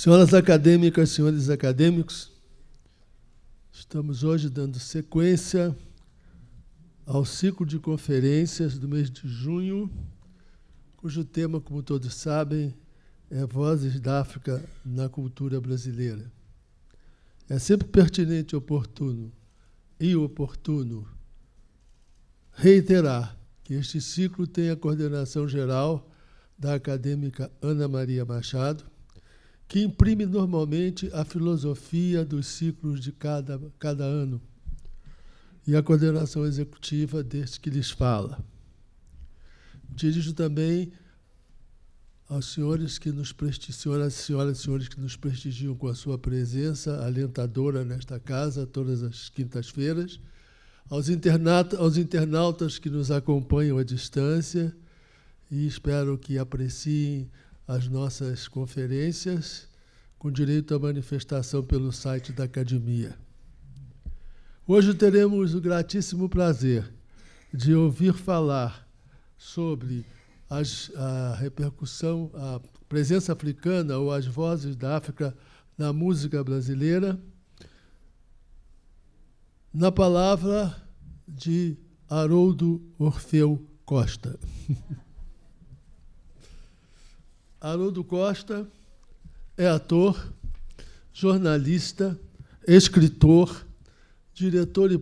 Senhoras acadêmicas, senhores acadêmicos, estamos hoje dando sequência ao ciclo de conferências do mês de junho, cujo tema, como todos sabem, é Vozes da África na Cultura Brasileira. É sempre pertinente e oportuno reiterar que este ciclo tem a coordenação geral da acadêmica Ana Maria Machado, que imprime normalmente a filosofia dos ciclos de cada ano, e a coordenação executiva deste que lhes fala. Dirijo também aos senhores que nos prestigiam, às senhoras e senhores que nos prestigiam com a sua presença alentadora nesta casa, todas as quintas-feiras, aos internautas que nos acompanham à distância, e espero que apreciem as nossas conferências com direito à manifestação pelo site da Academia. Hoje teremos o gratíssimo prazer de ouvir falar sobre a repercussão, a presença africana ou as vozes da África na música brasileira, na palavra de Haroldo Orfeu Costa. Haroldo Costa é ator, jornalista, escritor, diretor e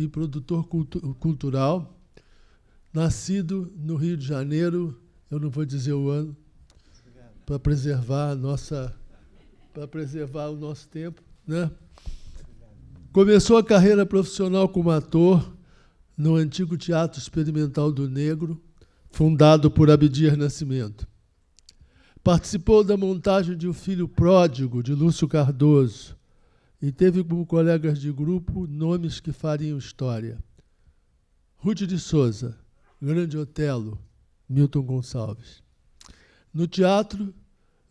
produtor cultural, nascido no Rio de Janeiro, eu não vou dizer o ano, para preservar o nosso tempo, né? Começou a carreira profissional como ator no antigo Teatro Experimental do Negro, fundado por Abdias Nascimento. Participou da montagem de O Filho Pródigo, de Lúcio Cardoso, e teve como colegas de grupo nomes que fariam história. Ruth de Souza, Grande Otelo, Milton Gonçalves. No teatro,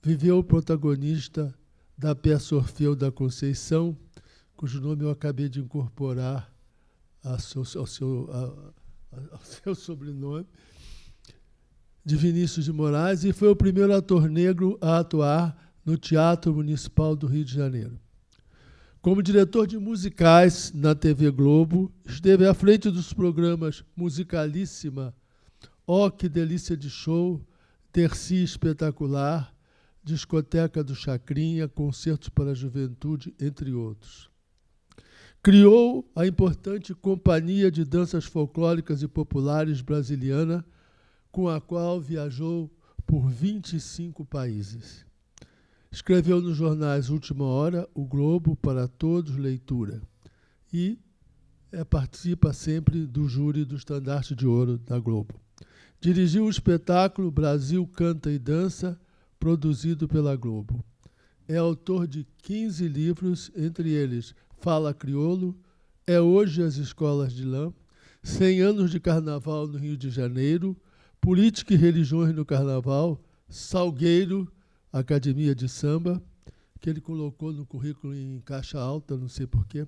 viveu o protagonista da peça Orfeu da Conceição, cujo nome eu acabei de incorporar ao seu sobrenome, de Vinícius de Moraes, e foi o primeiro ator negro a atuar no Teatro Municipal do Rio de Janeiro. Como diretor de musicais na TV Globo, esteve à frente dos programas Musicalíssima, Oh, que delícia de show, Terci Espetacular, Discoteca do Chacrinha, Concertos para a Juventude, entre outros. Criou a importante Companhia de Danças Folclóricas e Populares Brasiliana, com a qual viajou por 25 países. Escreveu nos jornais Última Hora, O Globo, Para Todos, Leitura. E participa sempre do júri do Estandarte de Ouro da Globo. Dirigiu o espetáculo Brasil Canta e Dança, produzido pela Globo. É autor de 15 livros, entre eles Fala Crioulo, É Hoje as Escolas de Lã, 100 anos de Carnaval no Rio de Janeiro, Política e Religiões no Carnaval, Salgueiro, Academia de Samba, que ele colocou no currículo em caixa alta, não sei porquê.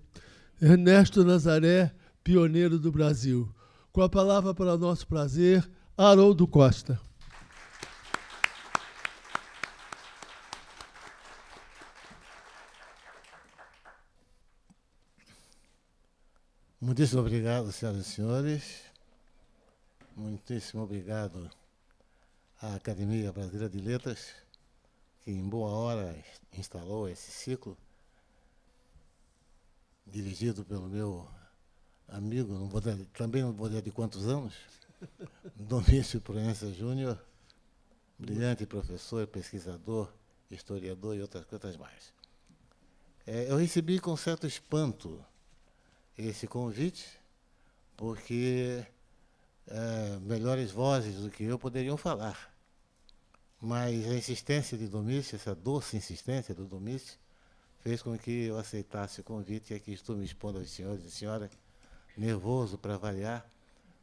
Ernesto Nazaré, pioneiro do Brasil. Com a palavra, para nosso prazer, Haroldo Costa. Muitíssimo obrigado, senhoras e senhores. Muitíssimo obrigado à Academia Brasileira de Letras, que em boa hora instalou esse ciclo, dirigido pelo meu amigo, também não vou dizer de quantos anos, Domício Proença Júnior, brilhante professor, pesquisador, historiador e outras coisas mais. Eu recebi com certo espanto esse convite, porque melhores vozes do que eu poderiam falar. Mas a insistência de Domício, essa doce insistência do Domício, fez com que eu aceitasse o convite, e aqui estou me expondo aos senhores e senhoras, nervoso para variar,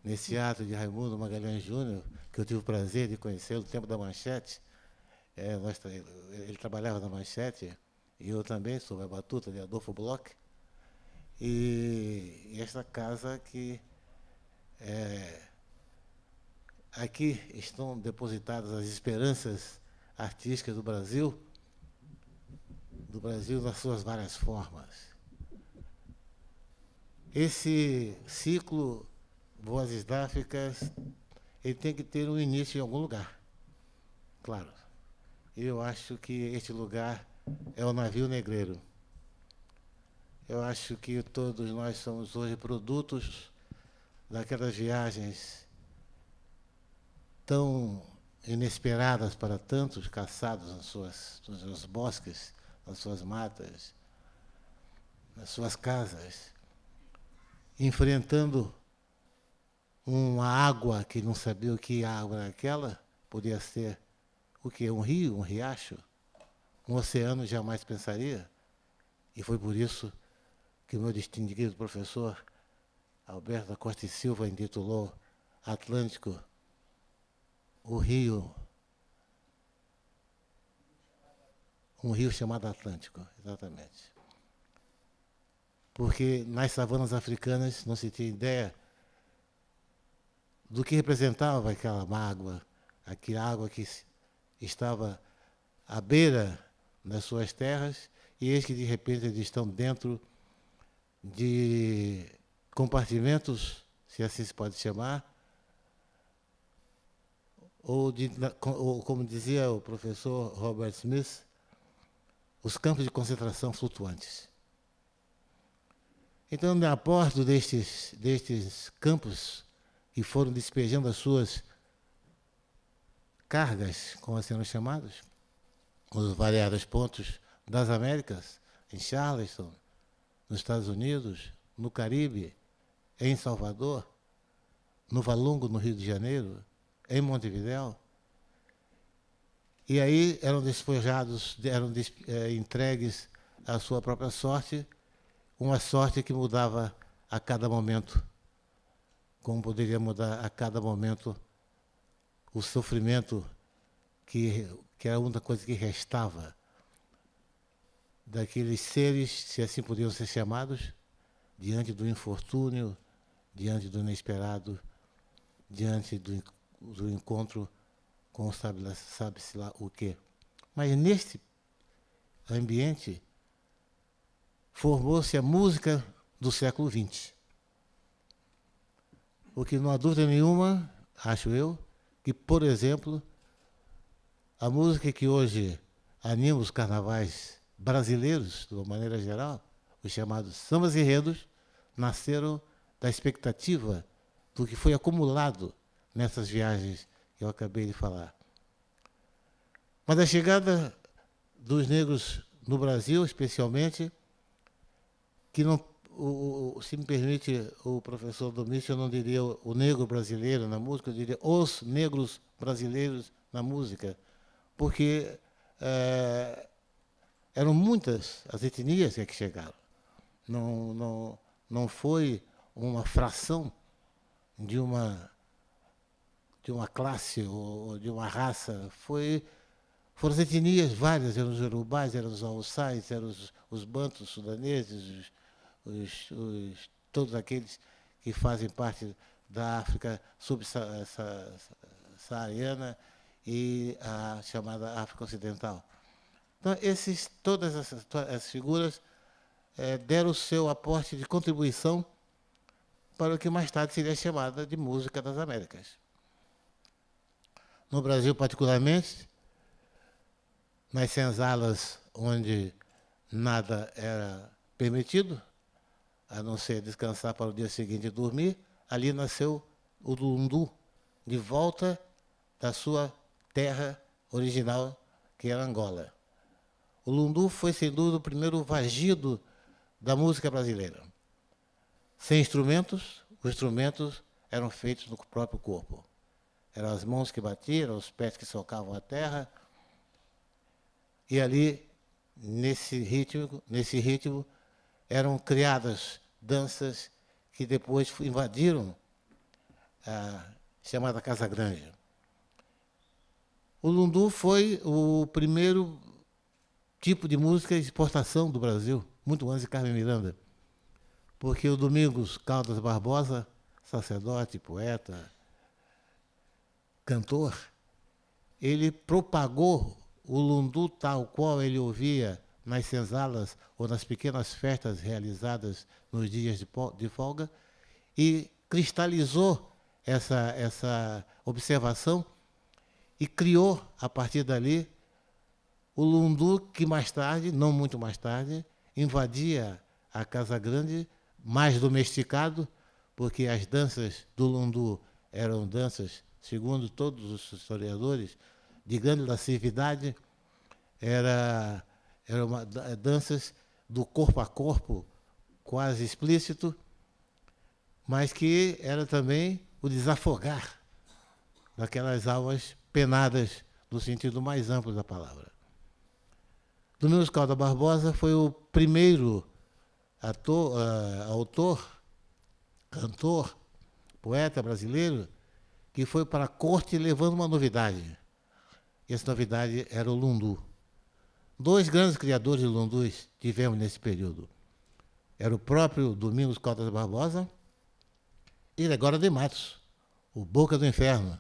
nesse ato de Raimundo Magalhães Júnior, que eu tive o prazer de conhecer no tempo da Manchete. Ele trabalhava na Manchete, e eu também, sob a batuta de Adolfo Bloch. E esta casa que aqui estão depositadas as esperanças artísticas do Brasil, do Brasil nas suas várias formas. Esse ciclo Vozes da África, ele tem que ter um início em algum lugar, claro. Eu acho que este lugar é o navio negreiro. Eu acho que todos nós somos hoje produtos daquelas viagens tão inesperadas para tantos, caçados nos seus bosques, nas suas matas, nas suas casas, enfrentando uma água que não sabia o que água era aquela, podia ser o quê? Um rio, um riacho, um oceano, jamais pensaria. E foi por isso que o meu distinguido professor Alberto da Costa e Silva intitulou Atlântico, o rio, um rio chamado Atlântico, exatamente. Porque nas savanas africanas não se tinha ideia do que representava aquela mágoa, aquela água que estava à beira das suas terras, e eis que de repente eles estão dentro de compartimentos, se assim se pode chamar, ou como dizia o professor Robert Smith, os campos de concentração flutuantes. Então, a porta destes campos que foram despejando as suas cargas, como sendo chamados, nos variados pontos das Américas, em Charleston, nos Estados Unidos, no Caribe, em Salvador, no Valongo, no Rio de Janeiro, em Montevidéu. E aí eram despojados, eram entregues à sua própria sorte, uma sorte que mudava a cada momento, como poderia mudar a cada momento o sofrimento que era a única coisa que restava daqueles seres, se assim podiam ser chamados, diante do infortúnio, diante do inesperado, diante do encontro com sabe-se lá o quê. Mas neste ambiente formou-se a música do século XX. O que não há dúvida nenhuma, acho eu, que, por exemplo, a música que hoje anima os carnavais brasileiros, de uma maneira geral, os chamados sambas e enredos, nasceram da expectativa do que foi acumulado nessas viagens que eu acabei de falar. Mas a chegada dos negros no Brasil, especialmente, que não, se me permite o professor Domício, eu não diria o negro brasileiro na música, eu diria os negros brasileiros na música, porque eram muitas as etnias que chegaram. Não foi uma fração de uma classe ou de uma raça, foram as etnias várias, eram os urubais, eram os alçais, eram os bantos sudaneses, todos aqueles que fazem parte da África subsaariana e a chamada África Ocidental. Então, todas essas figuras deram o seu aporte de contribuição para o que mais tarde seria chamada de música das Américas. No Brasil, particularmente, nas senzalas onde nada era permitido, a não ser descansar para o dia seguinte e dormir, ali nasceu o lundu, de volta da sua terra original, que era Angola. O lundu foi, sem dúvida, o primeiro vagido da música brasileira. Sem instrumentos, os instrumentos eram feitos no próprio corpo. Eram as mãos que batiam, eram os pés que socavam a terra. E ali, nesse ritmo, eram criadas danças que depois invadiram a chamada Casa Grande. O lundu foi o primeiro tipo de música de exportação do Brasil, muito antes de Carmen Miranda, porque o Domingos Caldas Barbosa, sacerdote, poeta, cantor, ele propagou o lundu tal qual ele ouvia nas senzalas ou nas pequenas festas realizadas nos dias de folga, e cristalizou essa observação e criou, a partir dali, o lundu que mais tarde, não muito mais tarde, invadia a Casa Grande, mais domesticado, porque as danças do lundu eram danças, segundo todos os historiadores, de grande lascividade, eram danças do corpo a corpo, quase explícito, mas que era também o desafogar daquelas almas penadas no sentido mais amplo da palavra. Domingos Caldas Barbosa foi o primeiro autor, cantor, poeta brasileiro que foi para a corte levando uma novidade. E essa novidade era o lundu. 2 grandes criadores de lundus tivemos nesse período. Era o próprio Domingos Caldas Barbosa e Gregório de Matos, o Boca do Inferno,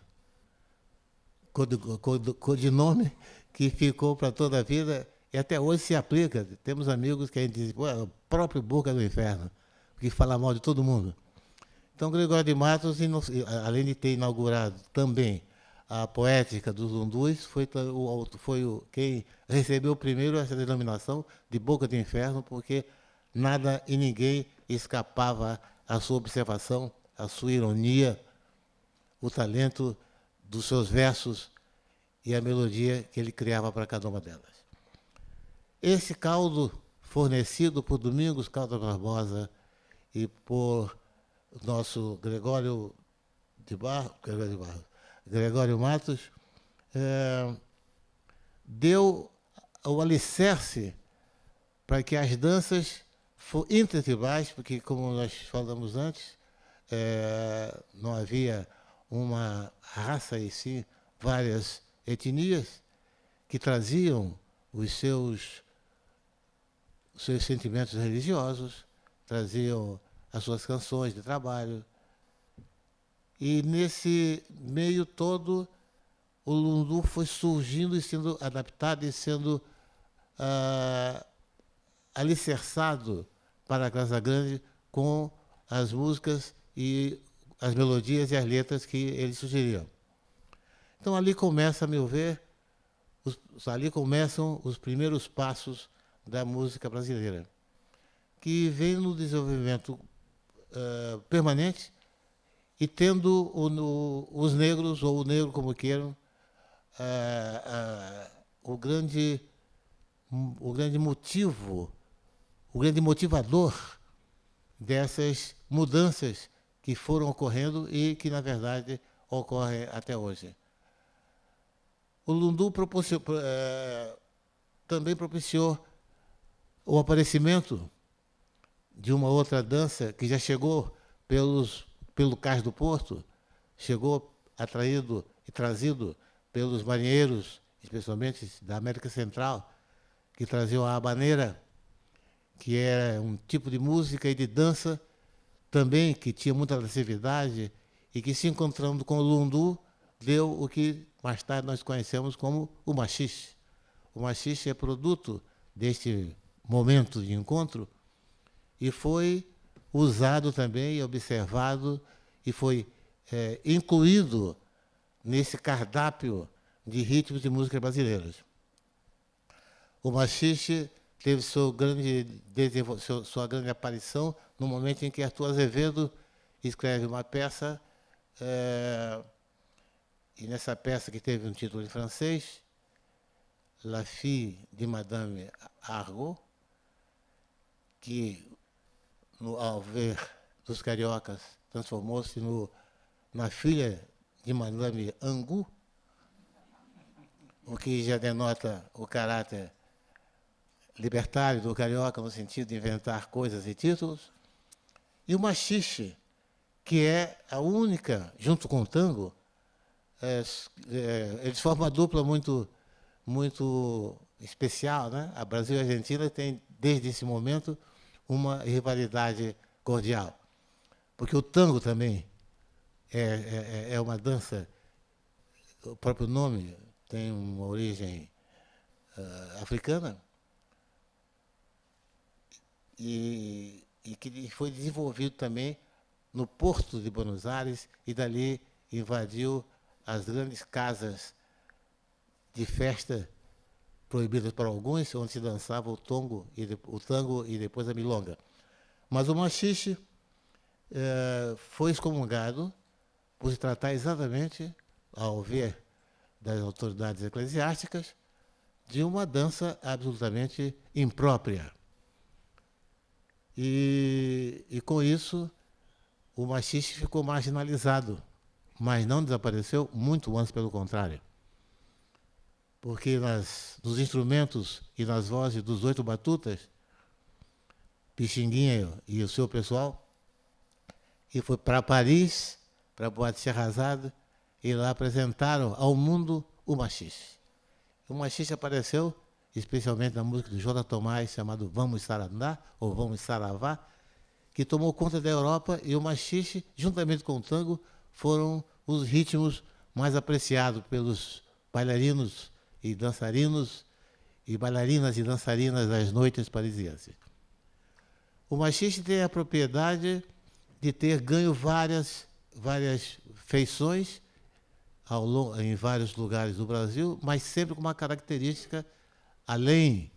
codinome que ficou para toda a vida e até hoje se aplica. Temos amigos que a gente diz, é o próprio Boca do Inferno, que fala mal de todo mundo. Então, Gregório de Matos, além de ter inaugurado também a poética dos lundus, foi quem recebeu primeiro essa denominação de Boca do Inferno, porque nada e ninguém escapava à sua observação, à sua ironia, o talento dos seus versos e a melodia que ele criava para cada uma delas. Esse caldo fornecido por Domingos Caldas Barbosa e por nosso Gregório Matos, deu o alicerce para que as danças intertribais, porque, como nós falamos antes, não havia uma raça e sim várias etnias que traziam os seus sentimentos religiosos, traziam as suas canções de trabalho. E nesse meio todo, o lundu foi surgindo e sendo adaptado e sendo alicerçado para a Casa Grande com as músicas e as melodias e as letras que eles sugeriam. Então, ali começa, a meu ver, ali começam os primeiros passos da música brasileira, que vem no desenvolvimento permanente e tendo os negros, ou o negro como queiram, o grande motivo, o grande motivador dessas mudanças que foram ocorrendo e que, na verdade, ocorrem até hoje. O lundu também propiciou o aparecimento de uma outra dança que já chegou pelo Cais do Porto, chegou atraído e trazido pelos marinheiros, especialmente da América Central, que traziam a habaneira, que é um tipo de música e de dança também que tinha muita lascividade e que, se encontrando com o lundu, deu o que mais tarde nós conhecemos como o machixe. O machixe é produto deste momento de encontro e foi usado também, observado e foi incluído nesse cardápio de ritmos de música brasileiros. O machixe teve sua grande aparição no momento em que Arthur Azevedo escreve uma peça, e nessa peça, que teve um título em francês, La Fille de Madame Argot, que, ao ver dos cariocas, transformou-se na filha de Madame Angu, o que já denota o caráter libertário do carioca, no sentido de inventar coisas e títulos. E o machixe, que é a única, junto com o tango, eles formam uma dupla muito especial, né? A Brasil e a Argentina têm, desde esse momento, uma rivalidade cordial. Porque o tango também é uma dança, o próprio nome tem uma origem africana, e que foi desenvolvido também no Porto de Buenos Aires, e dali invadiu as grandes casas de festa proibidas para alguns, onde se dançava o tango e depois a milonga. Mas o machixe foi excomungado por se tratar exatamente, ao ver das autoridades eclesiásticas, de uma dança absolutamente imprópria. E com isso, o machixe ficou marginalizado, mas não desapareceu, muito antes, pelo contrário. Porque nos instrumentos e nas vozes dos 8 batutas, Pixinguinha e o seu pessoal, e foi para Paris, para Boate Scheherazade, e lá apresentaram ao mundo o machixe. O machixe apareceu, especialmente na música do Jota Tomás, chamado Vamos Sarandá, ou Vamos Saravá, que tomou conta da Europa, e o machixe, juntamente com o tango, foram os ritmos mais apreciados pelos bailarinos e dançarinos, e bailarinas e dançarinas das noites parisienses. O machixe tem a propriedade de ter ganho várias feições em vários lugares do Brasil, mas sempre com uma característica, além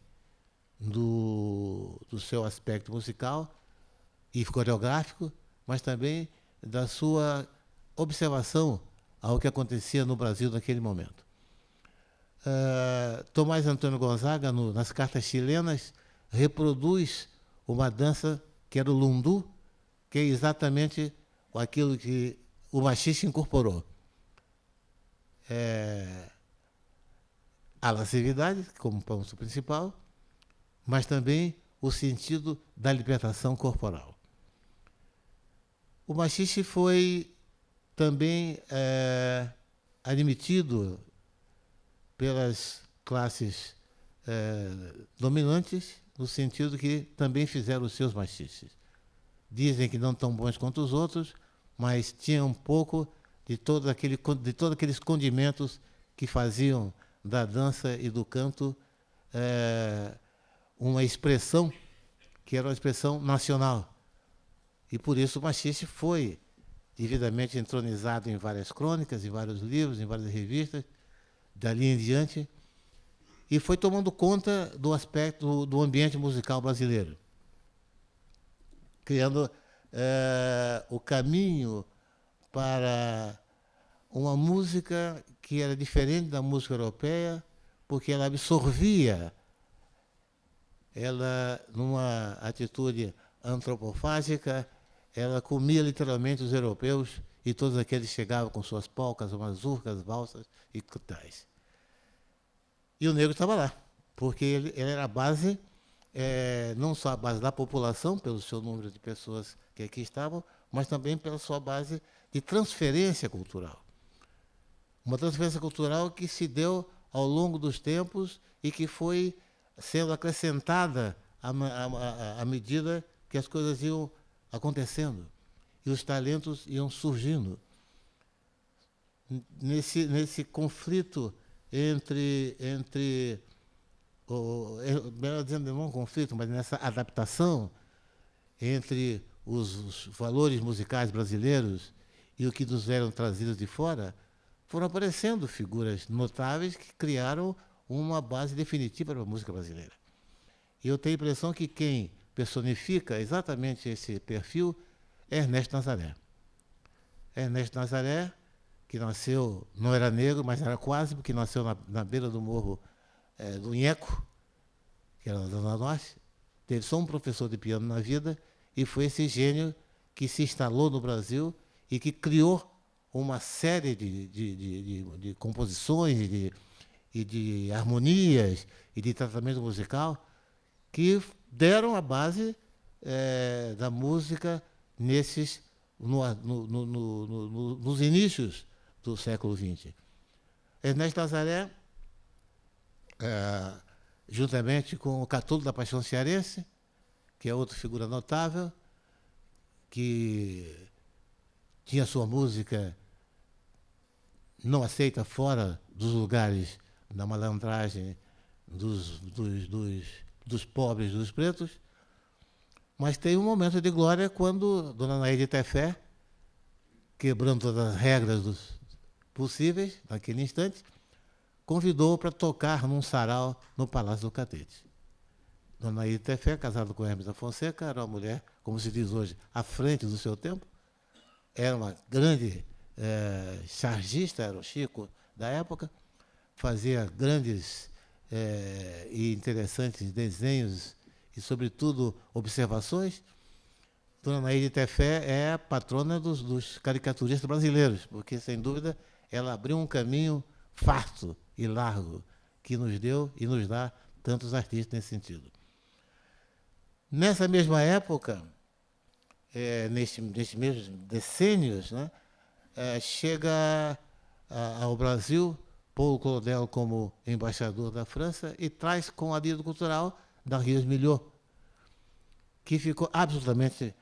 do seu aspecto musical e coreográfico, mas também da sua observação ao que acontecia no Brasil naquele momento. Tomás Antônio Gonzaga, nas cartas chilenas, reproduz uma dança que era o lundu, que é exatamente aquilo que o machixe incorporou. A lascividade, como ponto principal, mas também o sentido da libertação corporal. O machixe foi também admitido pelas classes dominantes, no sentido que também fizeram os seus machiches. Dizem que não tão bons quanto os outros, mas tinham um pouco de todos aqueles condimentos que faziam da dança e do canto uma expressão que era uma expressão nacional. E por isso o machixe foi devidamente entronizado em várias crônicas, em vários livros, em várias revistas, dali em diante, e foi tomando conta do aspecto do ambiente musical brasileiro, criando o caminho para uma música que era diferente da música europeia, porque ela absorvia, ela, numa atitude antropofágica, ela comia literalmente os europeus, e todos aqueles chegavam com suas polcas, mazurcas, valsas e tais. E o negro estava lá, porque ele era a base, não só a base da população, pelo seu número de pessoas que aqui estavam, mas também pela sua base de transferência cultural. Uma transferência cultural que se deu ao longo dos tempos e que foi sendo acrescentada à medida que as coisas iam acontecendo e os talentos iam surgindo. Nesse conflito melhor dizendo, não é um conflito, mas nessa adaptação entre os valores musicais brasileiros e o que nos eram trazidos de fora, foram aparecendo figuras notáveis que criaram uma base definitiva para a música brasileira. E eu tenho a impressão que quem personifica exatamente esse perfil é Ernesto Nazaré. Ernesto Nazaré, que nasceu, não era negro, mas era quase, porque nasceu na beira do morro do Inheco, que era na Zona Norte, teve só um professor de piano na vida, e foi esse gênio que se instalou no Brasil e que criou uma série de composições e de harmonias e de tratamento musical que deram a base da música nos inícios do século XX. Ernesto Nazaré, juntamente com o Catulo da Paixão Cearense, que é outra figura notável, que tinha sua música não aceita fora dos lugares da malandragem dos pobres, dos pretos, Mas tem um momento de glória quando Dona Naide Tefé, quebrando todas as regras possíveis, naquele instante, convidou para tocar num sarau no Palácio do Catete. Dona Naide Tefé, casada com Hermes da Fonseca, era uma mulher, como se diz hoje, à frente do seu tempo. Era uma grande chargista, era o Chico da época, fazia grandes e interessantes desenhos e, sobretudo, observações. Dona Naide Tefé é a patrona dos caricaturistas brasileiros, porque, sem dúvida, ela abriu um caminho farto e largo que nos deu e nos dá tantos artistas nesse sentido. Nessa mesma época, nestes mesmos decênios, né, chega ao Brasil Paulo Claudel como embaixador da França e traz com a vida cultural Darius Milhaud, que ficou absolutamente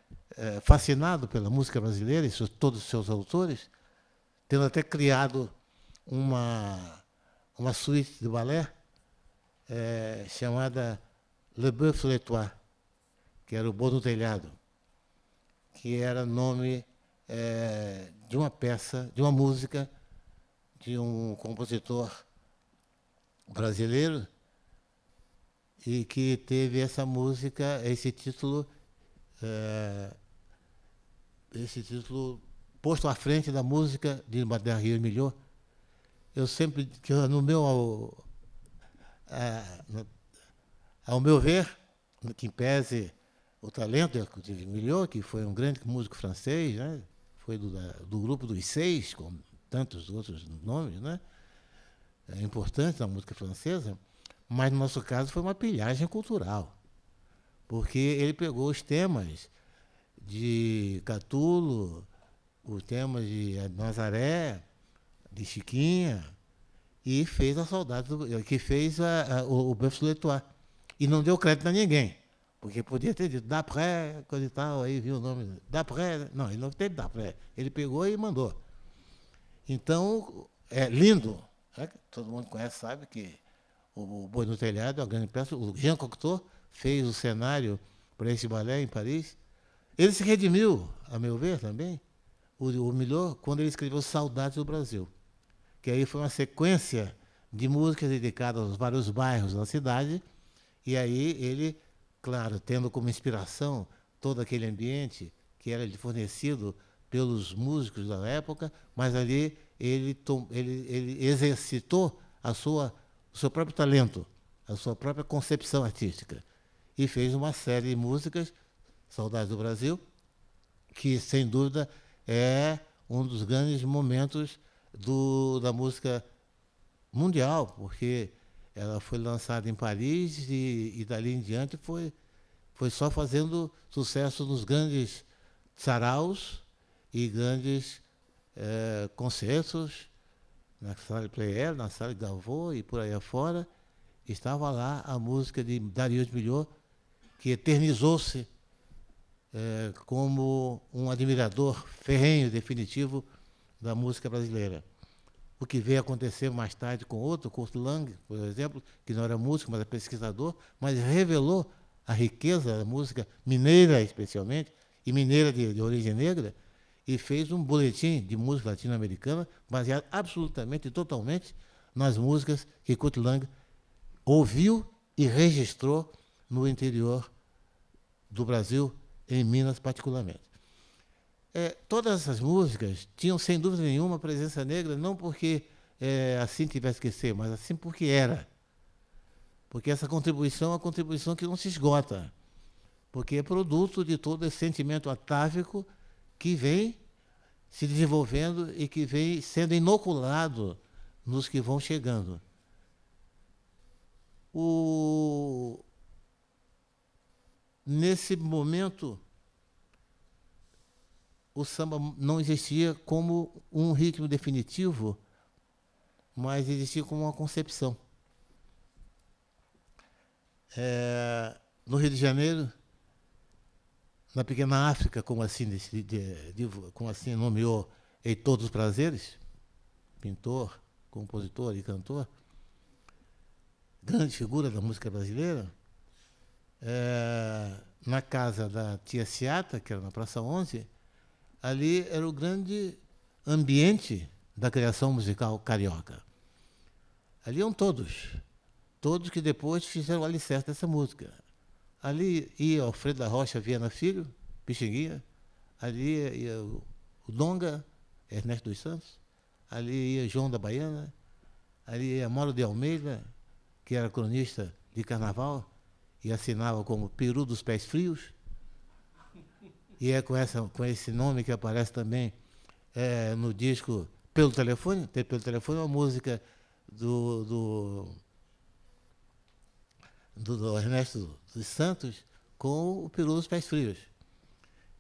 fascinado pela música brasileira e todos os seus autores, tendo até criado uma suíte de balé chamada Le Boeuf l'Étoile, que era o Boi no Telhado, que era nome de uma peça, de uma música de um compositor brasileiro e que teve essa música, esse título posto à frente da música de Darius Milhaud. Eu sempre, ao meu ver, que pese o talento de Milhaud, que foi um grande músico francês, né? Foi do grupo dos Seis, com tantos outros nomes, né? Importantes na música francesa, mas no nosso caso foi uma pilhagem cultural, porque ele pegou os temas de Catulo, os temas de Nazaré, de Chiquinha, e fez a Saudade que fez o Boeuf l'Étoile. E não deu crédito a ninguém, porque podia ter dito d'après, coisa e tal, aí viu o nome, d'après. Não, ele não teve d'après. Ele pegou e mandou. Então, é lindo. Né? Todo mundo conhece, sabe que o Boi no Telhado é uma grande peça. O Jean Cocteau fez o cenário para esse balé em Paris. Ele se redimiu, a meu ver, também, o Milhaud, quando ele escreveu Saudades do Brasil, que aí foi uma sequência de músicas dedicadas aos vários bairros da cidade, e aí ele, claro, tendo como inspiração todo aquele ambiente que era fornecido pelos músicos da época, mas ali ele exercitou o seu próprio talento, a sua própria concepção artística, e fez uma série de músicas, Saudades do Brasil, que, sem dúvida, é um dos grandes momentos da música mundial, porque ela foi lançada em Paris e dali em diante foi só fazendo sucesso nos grandes saraus e grandes concertos, na Sala Pleyel, na Sala de Gaveau e por aí afora. Estava lá a música de Darius Milhaud, que eternizou-se como um admirador ferrenho, definitivo da música brasileira. O que veio acontecer mais tarde com outro, Kurt Lang, por exemplo, que não era músico, mas era pesquisador, mas revelou a riqueza da música mineira, especialmente, e mineira de origem negra, e fez um boletim de música latino-americana baseado absolutamente e totalmente nas músicas que Kurt Lang ouviu e registrou no interior do Brasil, em Minas particularmente. Todas essas músicas tinham, sem dúvida nenhuma, presença negra, não porque assim tivesse que ser, mas assim porque era. Porque essa contribuição é uma contribuição que não se esgota, porque é produto de todo esse sentimento atávico que vem se desenvolvendo e que vem sendo inoculado nos que vão chegando. Nesse momento, o samba não existia como um ritmo definitivo, mas existia como uma concepção. No Rio de Janeiro, na pequena África, como assim nomeou Heitor dos Prazeres, pintor, compositor e cantor, grande figura da música brasileira, na casa da tia Ciata, que era na Praça 11, ali era o grande ambiente da criação musical carioca. Ali iam todos que depois fizeram o alicerce dessa música. Ali ia Alfredo da Rocha Viana Filho, Pixinguinha, ali ia o Donga, Ernesto dos Santos, ali ia João da Baiana, ali ia Mauro de Almeida, que era cronista de carnaval e assinava como Peru dos Pés Frios. E é com esse nome que aparece também no disco Pelo Telefone. Pelo Telefone é uma música do Ernesto dos Santos com o Peru dos Pés Frios.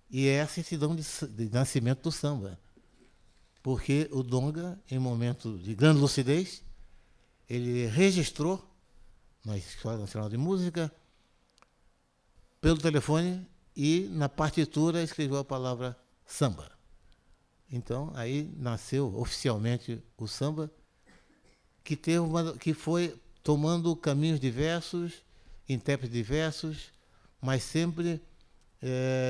E é a certidão de nascimento do samba. Porque o Donga, em momento de grande lucidez, ele registrou na Escola Nacional de Música, pelo telefone, e na partitura escreveu a palavra samba. Então, aí nasceu oficialmente o samba, que foi tomando caminhos diversos, intérpretes diversos, mas sempre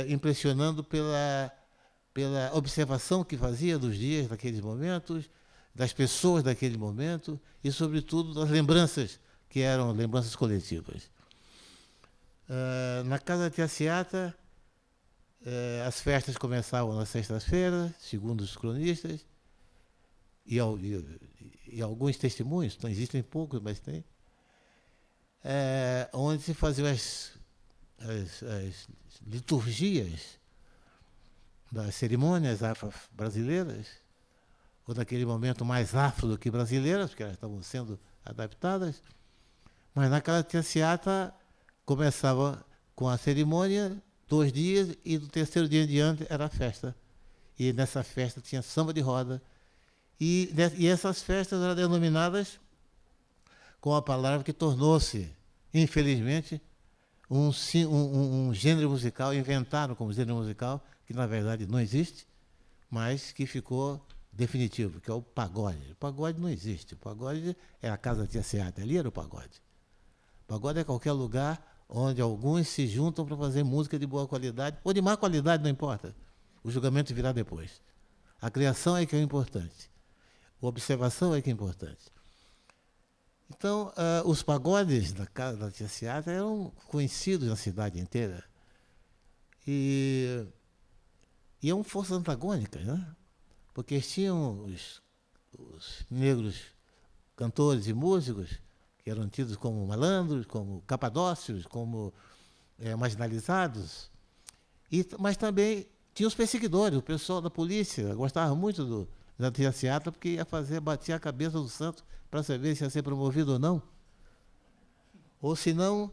impressionando pela observação que fazia dos dias daqueles momentos, das pessoas daquele momento e, sobretudo, das lembranças, que eram lembranças coletivas. Na casa da tia Ciata, as festas começavam nas sextas-feiras, segundo os cronistas, e alguns testemunhos, não existem poucos, mas tem, onde se faziam as liturgias das cerimônias afro-brasileiras, ou naquele momento mais afro do que brasileiras, porque elas estavam sendo adaptadas. Mas na casa da tia Ciata começava com a cerimônia, 2 dias, e do terceiro dia em diante era a festa. E nessa festa tinha samba de roda. E essas festas eram denominadas com a palavra que tornou-se, infelizmente, um gênero musical, inventaram como gênero musical, que na verdade não existe, mas que ficou definitivo, que é o pagode. O pagode não existe. O pagode é a casa da tia Ciata, ali era o pagode. O pagode é qualquer lugar onde alguns se juntam para fazer música de boa qualidade, ou de má qualidade, não importa. O julgamento virá depois. A criação é que é importante. A observação é que é importante. Então, os pagodes da casa da tia Ciata eram conhecidos na cidade inteira. E eram forças antagônicas, né? Porque tinham os negros cantores e músicos, que eram tidos como malandros, como capadócios, como marginalizados, mas também tinha os perseguidores, o pessoal da polícia gostava muito da tia Ciata, porque batia a cabeça do santo para saber se ia ser promovido ou não. Ou se não,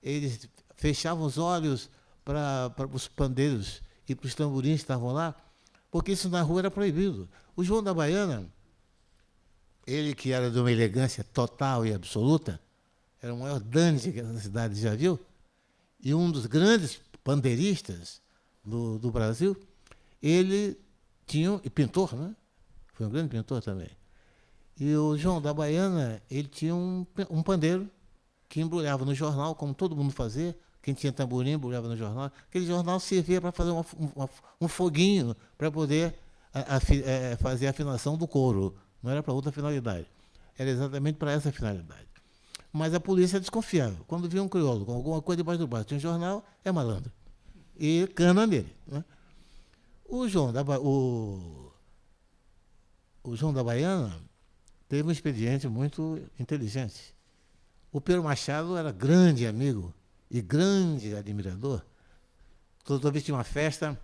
eles fechavam os olhos para os pandeiros e para os tamborins que estavam lá, porque isso na rua era proibido. O João da Baiana, ele que era de uma elegância total e absoluta, era o maior dandy que essa cidade já viu, e um dos grandes pandeiristas do Brasil, ele tinha, e pintor, né? Foi um grande pintor também. E o João da Baiana, ele tinha um pandeiro que embrulhava no jornal, como todo mundo fazia. Quem tinha tamborim embrulhava no jornal. Aquele jornal servia para fazer um foguinho para poder fazer a afinação do couro. Não era para outra finalidade. Era exatamente para essa finalidade. Mas a polícia desconfiava. Quando via um crioulo com alguma coisa debaixo do braço, tinha um jornal, é malandro. E cana nele, né? O João da Baiana teve um expediente muito inteligente. O Pedro Machado era grande amigo e grande admirador. Toda vez tinha uma festa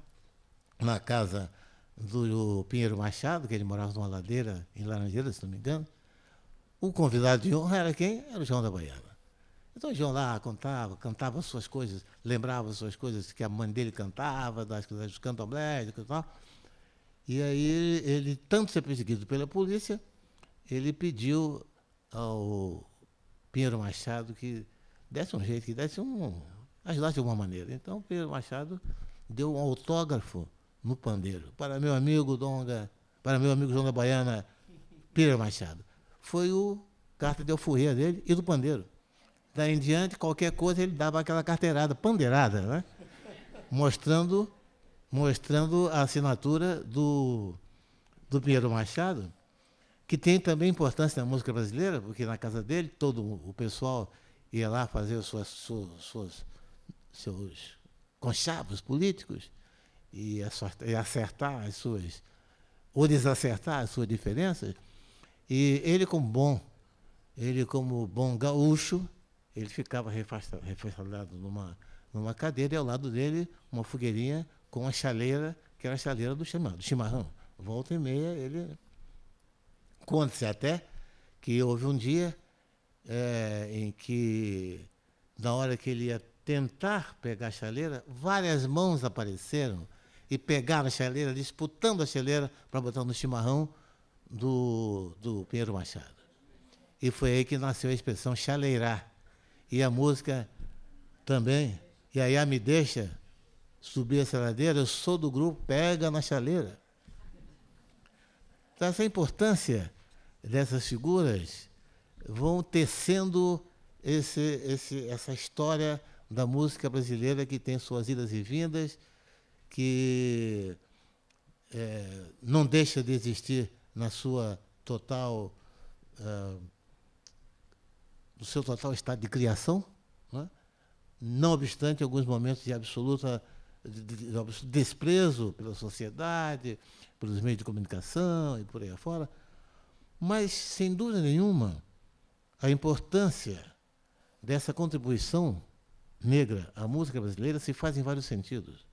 na casa do Pinheiro Machado, que ele morava numa ladeira em Laranjeiras, se não me engano. O convidado de honra era quem? Era o João da Baiana. Então o João lá cantava suas coisas, lembrava suas coisas que a mãe dele cantava, dos candomblés e tal. E aí ele, tanto ser perseguido pela polícia, ele pediu ao Pinheiro Machado que desse um jeito, ajudasse de alguma maneira. Então o Pinheiro Machado deu um autógrafo no pandeiro para meu amigo Donga, para meu amigo João da Baiana, Pinheiro Machado. Foi o carta de alforria dele e do pandeiro. Daí em diante, qualquer coisa, ele dava aquela carteirada, pandeirada, né? mostrando a assinatura do Pinheiro Machado, que tem também importância na música brasileira, porque na casa dele todo o pessoal ia lá fazer os seus conchavos políticos e acertar as suas, ou desacertar as suas diferenças. E ele, como bom gaúcho, ele ficava refastalhado numa cadeira, e ao lado dele uma fogueirinha com uma chaleira, que era a chaleira do chimarrão. Volta e meia, ele... Conta-se até que houve um dia em que, na hora que ele ia tentar pegar a chaleira, várias mãos apareceram e pegaram a chaleira, disputando a chaleira para botar no chimarrão do Pinheiro Machado. E foi aí que nasceu a expressão chaleirar. E a música também, e aí me deixa subir essa ladeira, eu sou do grupo Pega na Chaleira. Então, essa importância dessas figuras vão tecendo essa história da música brasileira, que tem suas idas e vindas, que não deixa de existir na sua total, no seu total estado de criação, né? Não obstante alguns momentos de absoluto desprezo pela sociedade, pelos meios de comunicação e por aí afora, mas, sem dúvida nenhuma, a importância dessa contribuição negra à música brasileira se faz em vários sentidos.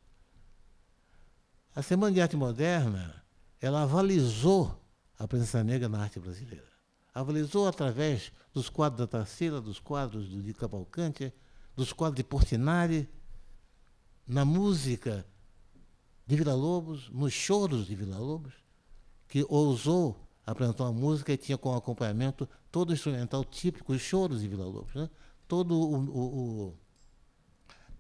A Semana de Arte Moderna, ela avalizou a presença negra na arte brasileira. Avalizou através dos quadros da Tarsila, dos quadros do Di Cavalcanti, dos quadros de Portinari, na música de Villa-Lobos, nos choros de Villa-Lobos, que ousou apresentar uma música e tinha como acompanhamento todo o instrumental típico, os choros de Villa-Lobos, né? Todo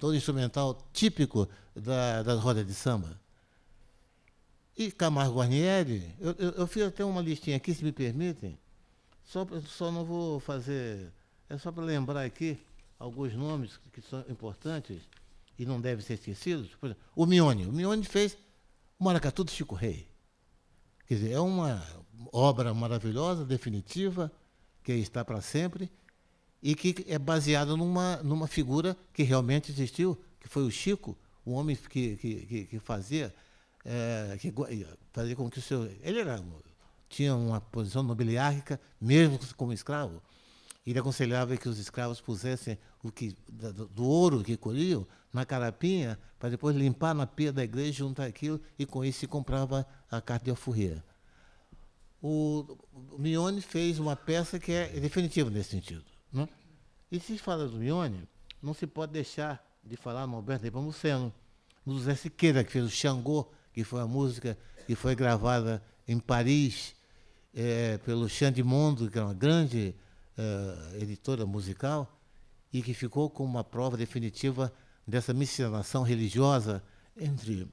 o instrumental típico das rodas de samba. E Camargo Guarnieri, eu fiz até uma listinha aqui, se me permitem, só não vou fazer, é só para lembrar aqui alguns nomes que são importantes e não devem ser esquecidos. Por exemplo, o Mione fez o Maracatu do Chico Rei. Quer dizer, é uma obra maravilhosa, definitiva, que está para sempre, e que é baseada numa figura que realmente existiu, que foi o Chico, um homem que fazia com que o seu... Ele tinha uma posição nobiliárquica, mesmo como escravo. Ele aconselhava que os escravos pusessem do ouro que colhiam na carapinha, para depois limpar na pia da igreja, juntar aquilo, e com isso se comprava a carta de alforria. O Mione fez uma peça que é definitiva nesse sentido, né? E se fala do Mione, não se pode deixar de falar no Alberto Nepomuceno, no José Siqueira, que fez o Xangô, que foi a música que foi gravada em Paris pelo Xandimondo, que é uma grande editora musical, e que ficou como uma prova definitiva dessa miscigenação religiosa entre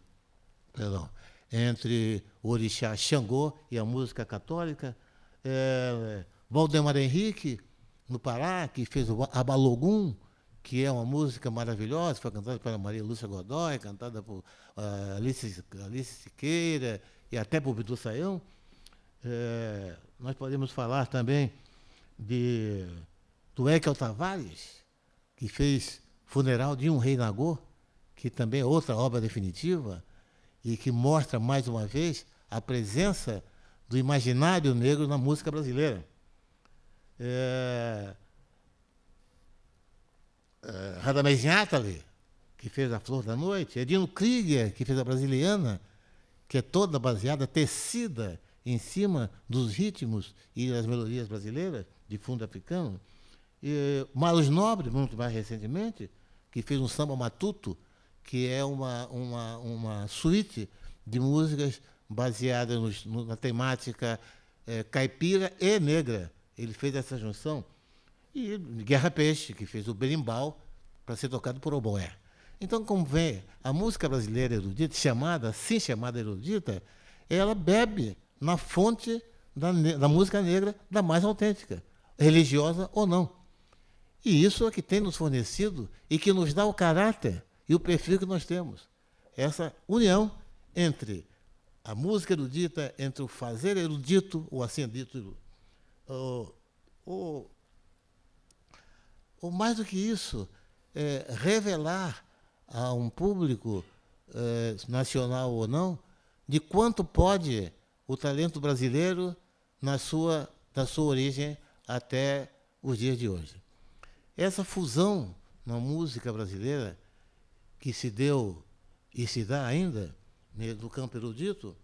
o orixá Xangô e a música católica. Valdemar Henrique, no Pará, que fez o Abalogum, que é uma música maravilhosa, foi cantada pela Maria Lúcia Godoy, cantada por Alice Siqueira e até por Bidu Sayão. Nós podemos falar também do Ekel Tavares, que fez Funeral de um Rei Nagô, que também é outra obra definitiva e que mostra, mais uma vez, a presença do imaginário negro na música brasileira. Radamés Inátali, que fez A Flor da Noite, Edino Krieger, que fez A Brasiliana, que é toda baseada, tecida em cima dos ritmos e das melodias brasileiras, de fundo africano. Marlos Nobre, muito mais recentemente, que fez um samba matuto, que é uma suíte de músicas baseadas na temática caipira e negra. Ele fez essa junção. E Guerra Peixe, que fez o berimbau para ser tocado por oboé. Então, como vê, a música brasileira erudita, chamada erudita, ela bebe na fonte da música negra, da mais autêntica, religiosa ou não. E isso é que tem nos fornecido e que nos dá o caráter e o perfil que nós temos. Essa união entre a música erudita, entre o fazer erudito, ou assim dito, ou mais do que isso, revelar a um público, nacional ou não, de quanto pode o talento brasileiro da sua origem até os dias de hoje. Essa fusão na música brasileira, que se deu e se dá ainda, no campo erudito,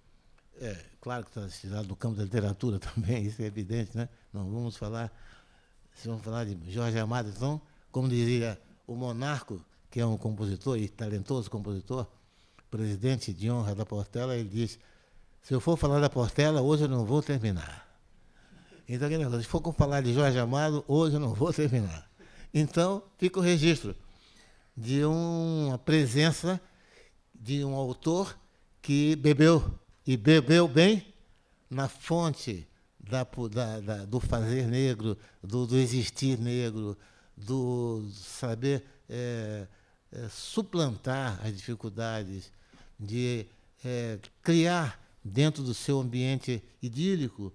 claro que está se dá no campo da literatura também, isso é evidente, né? Não vamos falar, se vamos falar de Jorge Amado, então, como dizia o Monarco, que é um compositor e talentoso compositor, presidente de honra da Portela, ele diz: se eu for falar da Portela, hoje eu não vou terminar. Então, se for falar de Jorge Amado, hoje eu não vou terminar. Então, fica o registro de uma presença de um autor que bebeu, e bebeu bem, na fonte do fazer negro, do existir negro, do saber suplantar as dificuldades, de criar dentro do seu ambiente idílico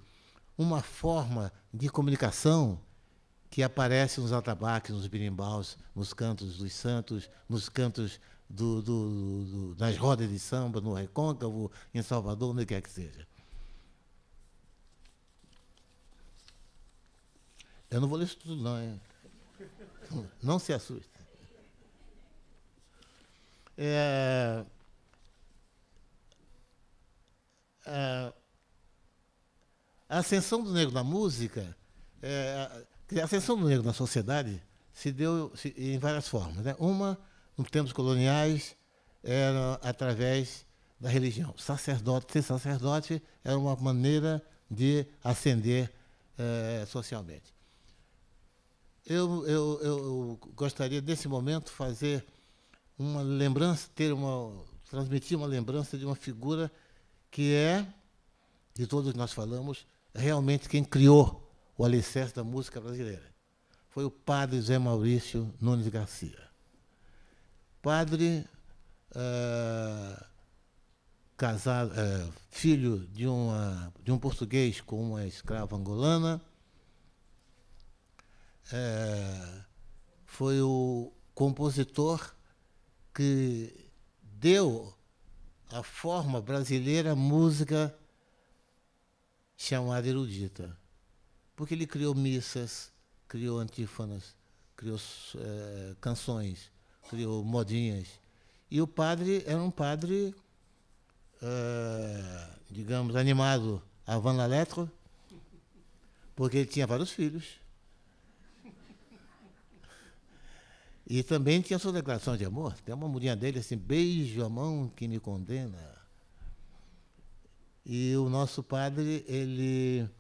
uma forma de comunicação que aparece nos atabaques, nos birimbaus, nos cantos dos santos, nos cantos das rodas de samba, no Recôncavo, em Salvador, onde quer que seja. Eu não vou ler isso tudo, não, hein? Não se assuste. A ascensão do negro na música, a ascensão do negro na sociedade se deu em várias formas, né? Uma, nos tempos coloniais, era através da religião. Ser sacerdote era uma maneira de ascender socialmente. Eu gostaria, nesse momento, fazer uma lembrança, transmitir uma lembrança de uma figura que de todos nós falamos, realmente quem criou o alicerce da música brasileira. Foi o padre Zé Maurício Nunes Garcia. Padre, casado, filho de um português com uma escrava angolana, foi o compositor que deu a forma brasileira à música chamada erudita. Porque ele criou missas, criou antífonas, criou canções, criou modinhas. E o padre era um padre, digamos, animado avant la lettre, porque ele tinha vários filhos. E também tinha sua declaração de amor. Tem uma mulher dele assim: beijo a mão que me condena. E o nosso padre, ele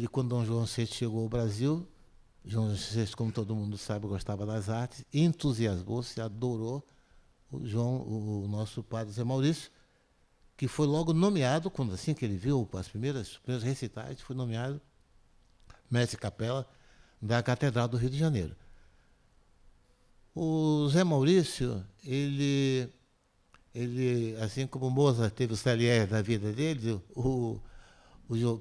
quando Dom João VI chegou ao Brasil, João VI, como todo mundo sabe, gostava das artes, entusiasmou-se, adorou o nosso padre Zé Maurício, que foi logo nomeado, quando assim que ele viu os primeiros recitais, foi nomeado mestre capela da Catedral do Rio de Janeiro. O Zé Maurício, ele assim como Mozart teve o Salieri na vida dele, o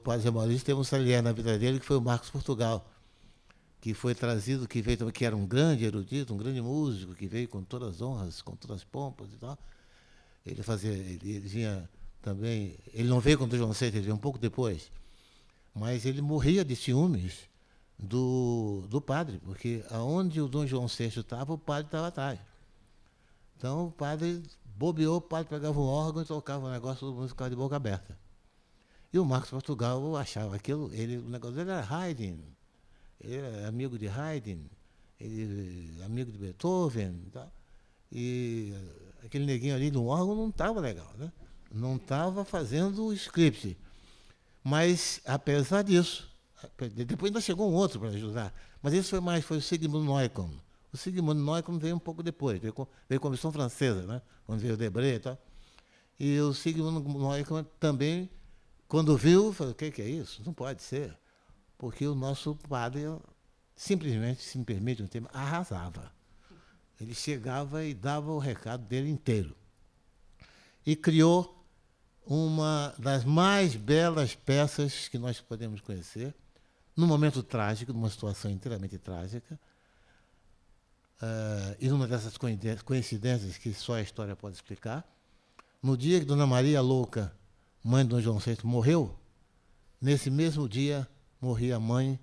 padre Zé Maurício teve um Salieri na vida dele, que foi o Marcos Portugal, que foi trazido, que era um grande erudito, um grande músico, que veio com todas as honras, com todas as pompas e tal. Ele vinha também, ele não veio com o João VI, ele veio um pouco depois, mas ele morria de ciúmes do padre, porque aonde o Dom João VI estava, o padre estava atrás. Então o padre bobeou, o padre pegava um órgão e tocava um negócio, todo mundo ficava de boca aberta. E o Marcos Portugal achava aquilo, o negócio dele era Haydn, ele era amigo de Haydn, amigo de Beethoven e tal. E aquele neguinho ali no órgão não estava legal, né? Não estava fazendo o script. Mas, apesar disso, depois ainda chegou um outro para ajudar, mas esse foi o Sigmund Neukomm. O Sigmund Neukomm veio um pouco depois, veio com a Comissão Francesa, né? Quando veio o Debré e tal. E o Sigmund Neukomm também, quando viu, falou: o que é isso? Não pode ser. Porque o nosso padre simplesmente, se me permite um termo, arrasava. Ele chegava e dava o recado dele inteiro. E criou uma das mais belas peças que nós podemos conhecer, num momento trágico, numa situação inteiramente trágica, e numa dessas coincidências que só a história pode explicar. No dia que Dona Maria Louca, mãe de Dom João VI, morreu, nesse mesmo dia morria a mãe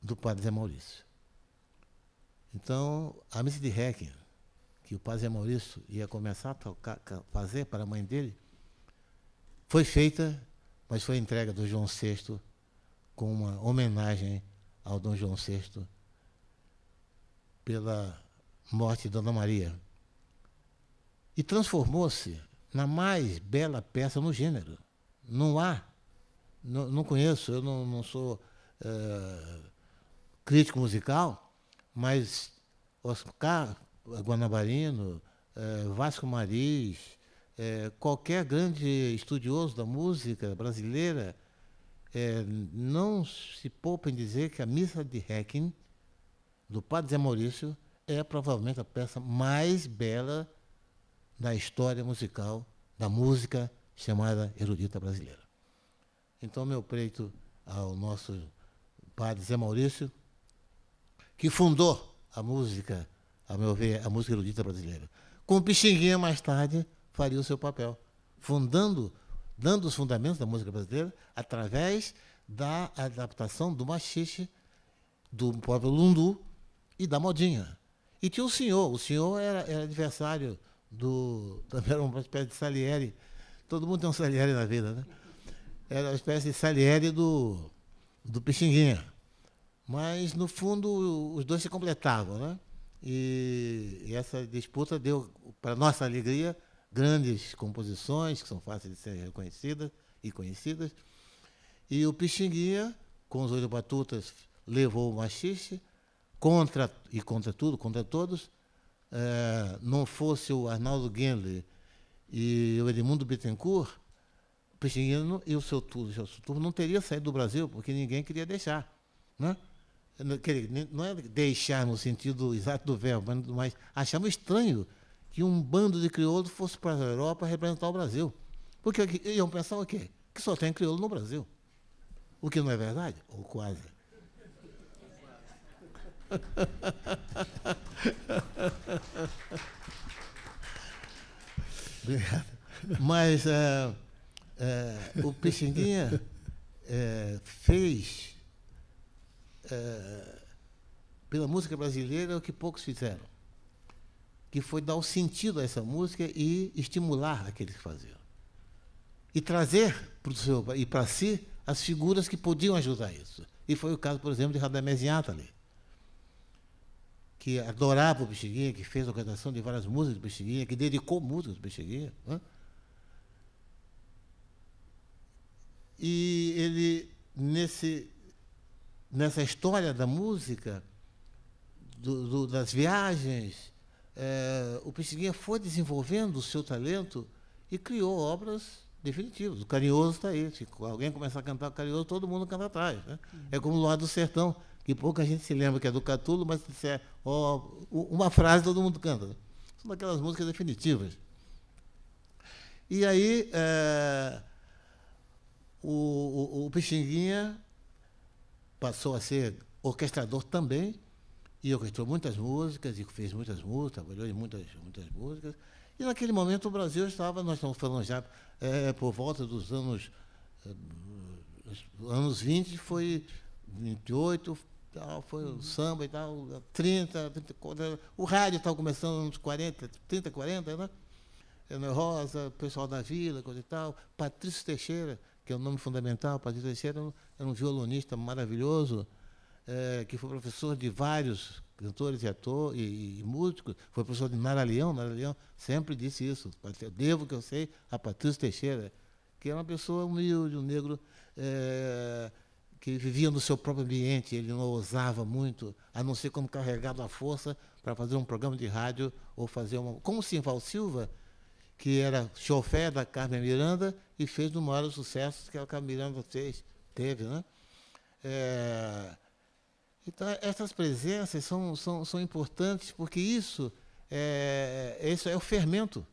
do padre Zé Maurício. Então, a missa de Requiem, que o padre Zé Maurício ia começar a fazer para a mãe dele, foi feita, mas foi entregue a Dom João VI com uma homenagem ao Dom João VI pela morte de Dona Maria. E transformou-se na mais bela peça no gênero. Não há, não conheço, eu não sou crítico musical, mas Oscar Guanabarino, Vasco Mariz, qualquer grande estudioso da música brasileira não se poupa em dizer que a Missa de Requiem, do padre Zé Maurício, é provavelmente a peça mais bela da história musical, da música chamada erudita brasileira. Então, meu pleito ao nosso padre Zé Maurício, que fundou a música, a meu ver, a música erudita brasileira. Com o Pixinguinha, mais tarde, faria o seu papel, dando os fundamentos da música brasileira através da adaptação do machixe, do próprio lundu e da modinha. E tinha o senhor era adversário também era uma espécie de Salieri. Todo mundo tem um Salieri na vida, né? Era uma espécie de Salieri do Pixinguinha. Mas, no fundo, os dois se completavam, né? E essa disputa deu, para nossa alegria, grandes composições, que são fáceis de serem reconhecidas e conhecidas. E o Pixinguinha, com os Oito Batutas, levou o machixe, contra tudo, contra todos. Não fosse o Arnaldo Guendler e o Edmundo Bittencourt, o Pixinguinha e o seu turno não teria saído do Brasil, porque ninguém queria deixar, né? Não é deixar no sentido exato do verbo, mas achavam estranho que um bando de crioulos fosse para a Europa representar o Brasil. Porque iam pensar o quê? Que só tem crioulo no Brasil. O que não é verdade? Ou quase. Obrigado. Mas o Pixinguinha fez pela música brasileira o que poucos fizeram, que foi dar o sentido a essa música e estimular aqueles que faziam. E trazer para si as figuras que podiam ajudar isso. E foi o caso, por exemplo, de Radamés Inátali, que adorava o Pixinguinha, que fez a orquestração de várias músicas do Pixinguinha, que dedicou músicas do Pixinguinha, né? E ele, nessa história da música, das viagens, o Pixinguinha foi desenvolvendo o seu talento e criou obras definitivas. O Carinhoso está aí. Se alguém começar a cantar o Carinhoso, todo mundo canta atrás, né? É como o Luar do Sertão, que pouca gente se lembra que é do Catulo, mas se disser uma frase, todo mundo canta, né? São daquelas músicas definitivas. E aí, o Pixinguinha passou a ser orquestrador também, e orquestrou muitas músicas, e fez muitas músicas, trabalhou em muitas músicas. E, naquele momento, o Brasil nós estamos falando já por volta dos anos 20, foi 28, foi o samba e tal, 30, o rádio estava começando nos 40, 30, 40, né? Ana Rosa, o pessoal da Vila, coisa e tal. Patrício Teixeira, que é o nome fundamental. Patrício Teixeira era um violonista maravilhoso, que foi professor de vários cantores e atores e músicos. Foi professor de Nara Leão. Nara Leão sempre disse isso. Eu devo que eu sei a Patrício Teixeira, que era uma pessoa humilde, um negro que vivia no seu próprio ambiente. Ele não ousava muito, a não ser quando carregado à força para fazer um programa de rádio ou fazer como o Simval Silva, que era chofer da Carmen Miranda e fez um dos maiores sucessos que a Carmen Miranda teve, né? Então, essas presenças são importantes, porque isso é o fermento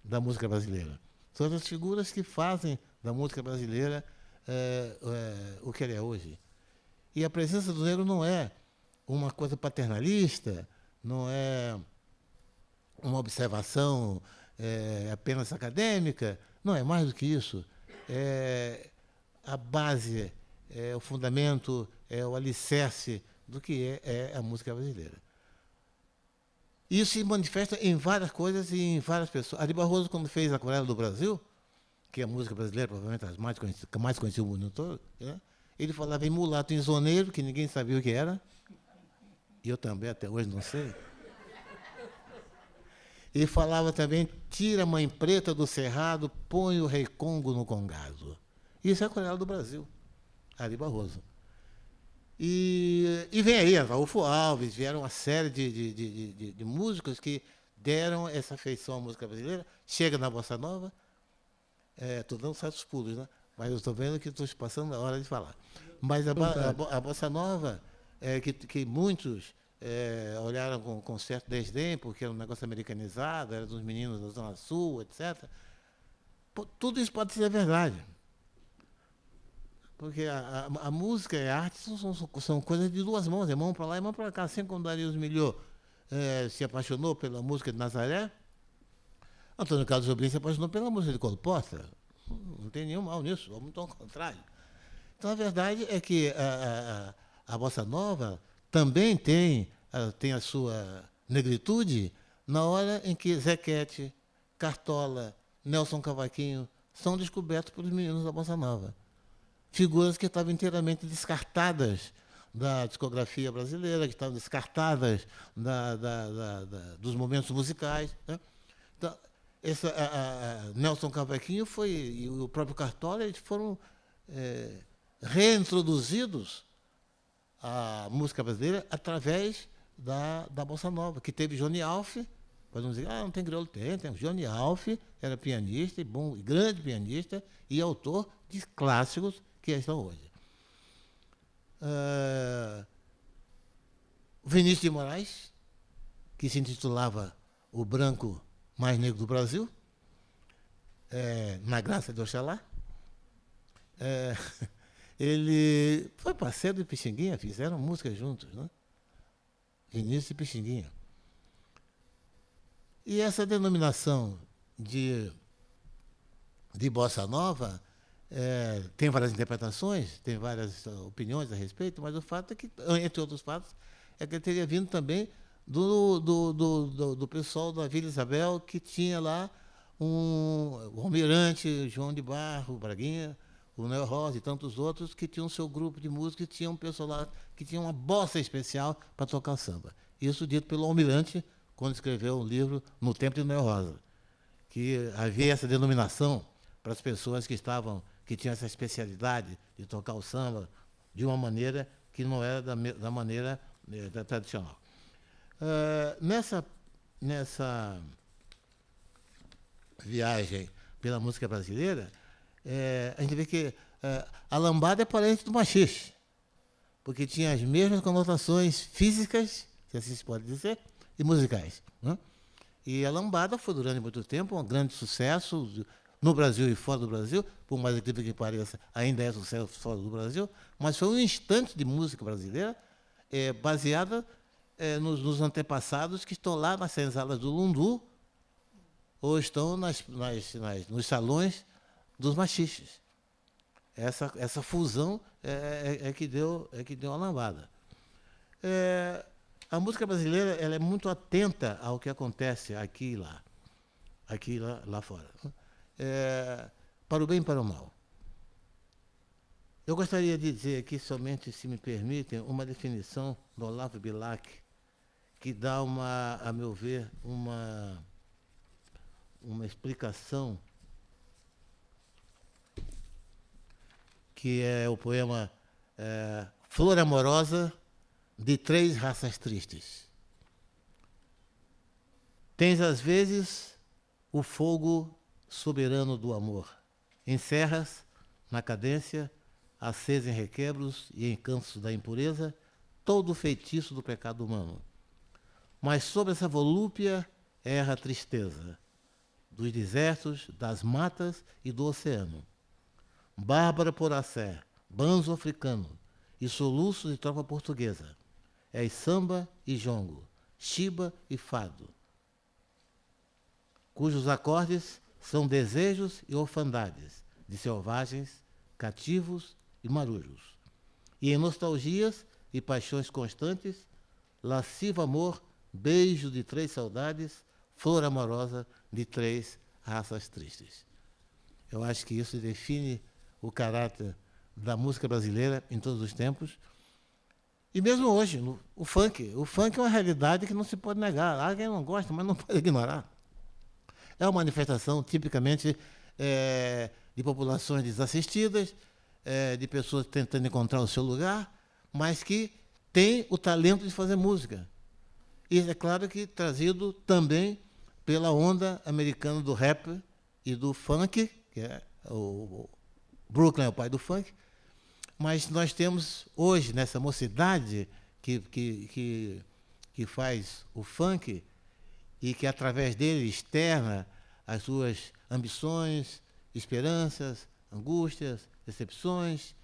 da música brasileira. São as figuras que fazem da música brasileira o que ela é hoje. E a presença do negro não é uma coisa paternalista, não é uma observação apenas acadêmica, não, é mais do que isso. É a base, é o fundamento, é o alicerce do que é a música brasileira. Isso se manifesta em várias coisas e em várias pessoas. Ari Barroso, quando fez Aquarela do Brasil, que é a música brasileira, provavelmente a mais conhecida do mundo todo, né? Ele falava em mulato insoneiro, que ninguém sabia o que era, e eu também até hoje não sei. Ele falava também, tira a mãe preta do cerrado, põe o rei Congo no congado. Isso é Aquarela do Brasil, Ari Barroso. E vem aí, Raulfo Alves, vieram uma série de músicos que deram essa feição à música brasileira. Chega na Bossa Nova, estou dando certos pulos, né? Mas eu estou vendo que estou passando a hora de falar. Mas a Bossa Nova, que muitos olharam com certo desdém, porque era um negócio americanizado, era dos meninos da Zona Sul, etc. Tudo isso pode ser verdade. Porque a música e a arte são coisas de duas mãos, é mão para lá e mão para cá. Assim como Darius Milhaud se apaixonou pela música de Nazaré, Antônio Carlos Jobim se apaixonou pela música de Cole Porter. Não tem nenhum mal nisso, muito ao contrário. Então, a verdade é que a Bossa Nova também tem a sua negritude na hora em que Zequete, Cartola, Nelson Cavaquinho são descobertos pelos meninos da Bossa Nova. Figuras que estavam inteiramente descartadas da discografia brasileira, que estavam descartadas dos momentos musicais, né? Então, Nelson Cavaquinho e o próprio Cartola, eles foram reintroduzidos à música brasileira através da Bossa Nova, que teve Johnny Alf. Podemos dizer, não tem crioulo, tem. Johnny Alf era pianista, e grande pianista, e autor de clássicos que estão hoje. Vinícius de Moraes, que se intitulava O Branco Mais Negro do Brasil, na graça de Oxalá. Ele foi parceiro de Pixinguinha, fizeram música juntos, né? Vinícius e Pixinguinha. E essa denominação de Bossa Nova tem várias interpretações, tem várias opiniões a respeito, mas o fato é que, entre outros fatos, é que ele teria vindo também do pessoal da Vila Isabel, que tinha lá o Almirante, João de Barro, Braguinha, o Neo Rosa e tantos outros que tinham seu grupo de música e tinham um pessoal lá que tinha uma bossa especial para tocar samba. Isso dito pelo Almirante quando escreveu um livro No Tempo de Neo Rosa, que havia essa denominação para as pessoas que tinham essa especialidade de tocar o samba de uma maneira que não era da maneira tradicional. Nessa viagem pela música brasileira, a gente vê que a lambada é parente do machixe, porque tinha as mesmas conotações físicas, se assim se pode dizer, e musicais, né? E a lambada foi, durante muito tempo, um grande sucesso no Brasil e fora do Brasil, por mais incrível que pareça, ainda é sucesso fora do Brasil, mas foi um instante de música brasileira baseada nos antepassados que estão lá nas senzalas do Lundu ou estão nos salões dos machixes. Essa fusão é que deu a lambada. A música brasileira ela é muito atenta ao que acontece aqui e lá fora, para o bem e para o mal. Eu gostaria de dizer aqui, somente, se me permitem, uma definição do Olavo Bilac, que dá, a meu ver, uma explicação, que é o poema Flor Amorosa de Três Raças Tristes. Tens, às vezes, o fogo soberano do amor. Encerras, na cadência, acesa em requebros e encantos da impureza, todo o feitiço do pecado humano. Mas sobre essa volúpia erra a tristeza dos desertos, das matas e do oceano. Bárbara Poracé, banzo africano e soluços de tropa portuguesa. É samba e jongo, chiba e fado, cujos acordes são desejos e orfandades de selvagens, cativos e marujos. E em nostalgias e paixões constantes, lascivo amor, beijo de 3 saudades, flor amorosa de 3 raças tristes. Eu acho que isso define o caráter da música brasileira em todos os tempos. E mesmo hoje, o funk. O funk é uma realidade que não se pode negar. Há quem não gosta, mas não pode ignorar. É uma manifestação tipicamente de populações desassistidas, de pessoas tentando encontrar o seu lugar, mas que têm o talento de fazer música. E é claro que trazido também pela onda americana do rap e do funk, que é o Brooklyn é o pai do funk, mas nós temos hoje, nessa mocidade que faz o funk e que, através dele, externa as suas ambições, esperanças, angústias, decepções,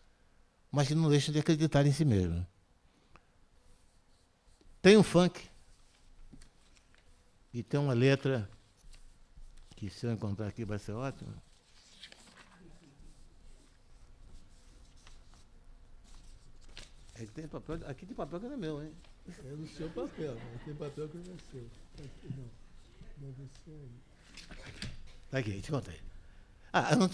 mas que não deixam de acreditar em si mesmo. Tem um funk e tem uma letra que, se eu encontrar aqui, vai ser ótimo. Aqui tem papel que não é meu, hein? É no seu papel, mas tem papel que não é seu. Não é você aí. Aqui, te contei.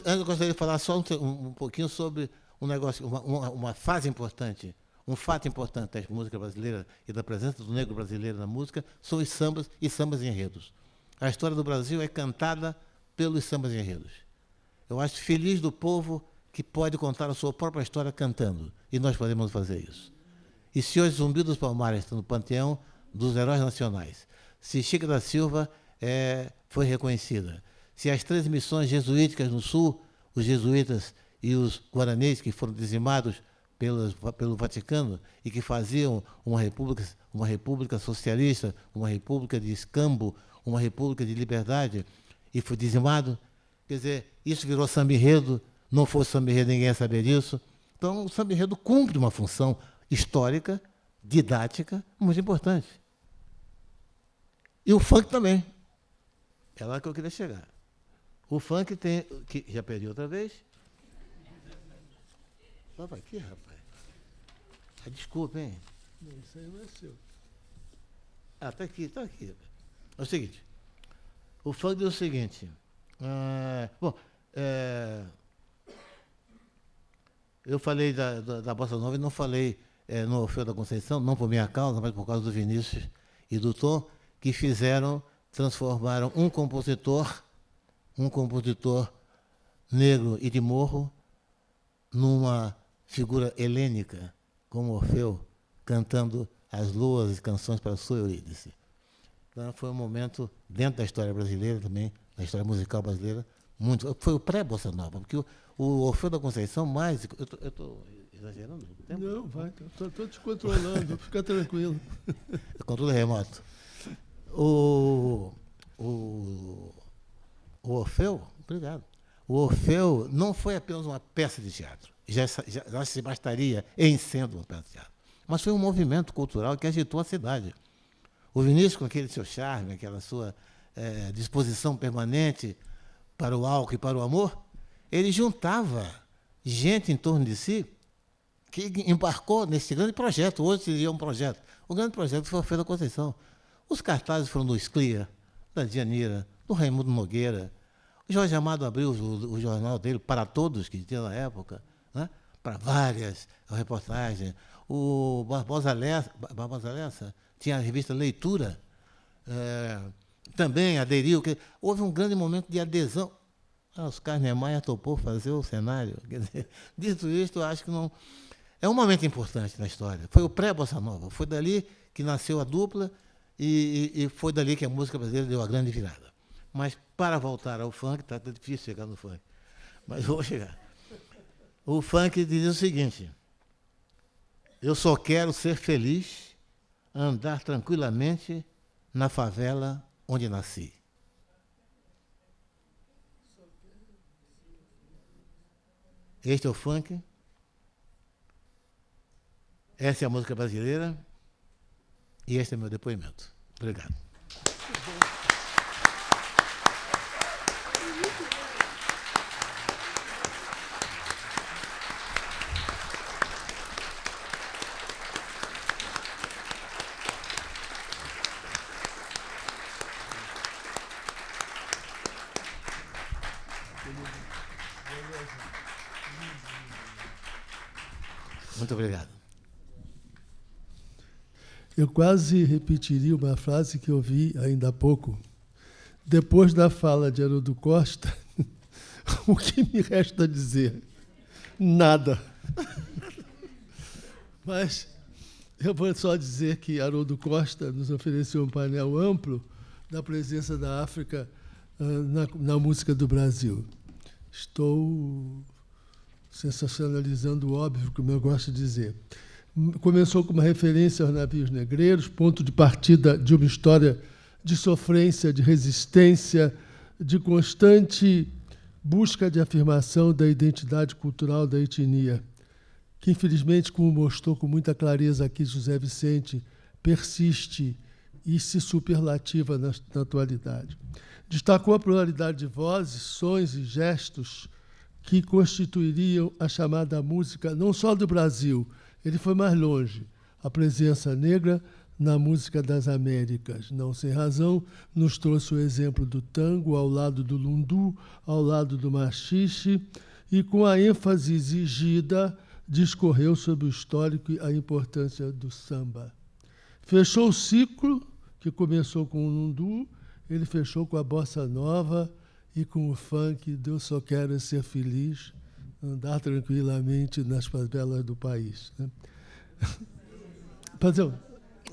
Eu gostaria de falar só um pouquinho sobre um negócio, uma fase importante, um fato importante da música brasileira e da presença do negro brasileiro na música, são os sambas e sambas e enredos. A história do Brasil é cantada pelos sambas e enredos. Eu acho feliz do povo que pode contar a sua própria história cantando, e nós podemos fazer isso. E se hoje Zumbi dos Palmares está no panteão dos heróis nacionais, se Chica da Silva foi reconhecida, se as 3 missões jesuíticas no Sul, os jesuítas e os guaranis, que foram dizimados pelo Vaticano e que faziam uma república socialista, uma república de escambo, uma república de liberdade, e foi dizimado, quer dizer, isso virou samba-enredo. Não fosse samba-enredo, ninguém ia saber disso. Então, o samba-enredo cumpre uma função histórica, didática, muito importante. E o funk também. É lá que eu queria chegar. O funk tem... já perdi outra vez? Vai para aqui, rapaz. Desculpa, hein? Não, isso aí não é seu. Está aqui, está aqui. É o seguinte. O funk diz o seguinte. Eu falei da Bossa Nova e não falei no Orfeu da Conceição, não por minha causa, mas por causa do Vinícius e do Tom, que transformaram um compositor negro e de morro, numa figura helênica, como Orfeu, cantando as luas e canções para sua Eurídice. Então, foi um momento, dentro da história brasileira também, da história musical brasileira, foi o pré-Bossa Nova, porque o Orfeu da Conceição mais... Eu estou exagerando o tempo? Não, vai, estou te controlando, fica tranquilo. Controle remoto. O Orfeu, obrigado. O Orfeu não foi apenas uma peça de teatro, já se bastaria em sendo uma peça de teatro, mas foi um movimento cultural que agitou a cidade. O Vinícius, com aquele seu charme, aquela sua disposição permanente para o álcool e para o amor, ele juntava gente em torno de si que embarcou nesse grande projeto. Hoje seria um projeto. O grande projeto foi o Orfeu da Conceição. Os cartazes foram do Esclia, da Dianira, do Raimundo Nogueira. O Jorge Amado abriu o jornal dele para todos, que tinha na época, né? Para várias reportagens. O Barbosa Lessa tinha a revista Leitura, também aderiu. Houve um grande momento de adesão. Oscar Niemeyer topou fazer o cenário. Quer dizer, dito isto, eu acho que não... É um momento importante na história. Foi o pré-Bossa Nova. Foi dali que nasceu a dupla e foi dali que a música brasileira deu a grande virada. Mas, para voltar ao funk, está difícil chegar no funk, mas vou chegar. O funk diz o seguinte: Eu só quero ser feliz, andar tranquilamente na favela onde nasci. Este é o funk. Essa é a música brasileira. E este é meu depoimento. Obrigado. Muito obrigado. Eu quase repetiria uma frase que eu vi ainda há pouco. Depois da fala de Haroldo Costa, o que me resta dizer? Nada. Mas eu vou só dizer que Haroldo Costa nos ofereceu um painel amplo da presença da África na música do Brasil. Estou sensacionalizando o óbvio, como eu gosto de dizer. Começou com uma referência aos navios negreiros, ponto de partida de uma história de sofrência, de resistência, de constante busca de afirmação da identidade cultural da etnia, que, infelizmente, como mostrou com muita clareza aqui José Vicente, persiste e se superlativa na atualidade. Destacou a pluralidade de vozes, sons e gestos que constituiriam a chamada música, não só do Brasil, ele foi mais longe, a presença negra na música das Américas. Não sem razão, nos trouxe o exemplo do tango ao lado do lundu, ao lado do machixe, e com a ênfase exigida, discorreu sobre o histórico e a importância do samba. Fechou o ciclo, que começou com o lundu, ele fechou com a bossa nova e com o funk do Só Quero Ser Feliz, andar tranquilamente nas favelas do país. Né?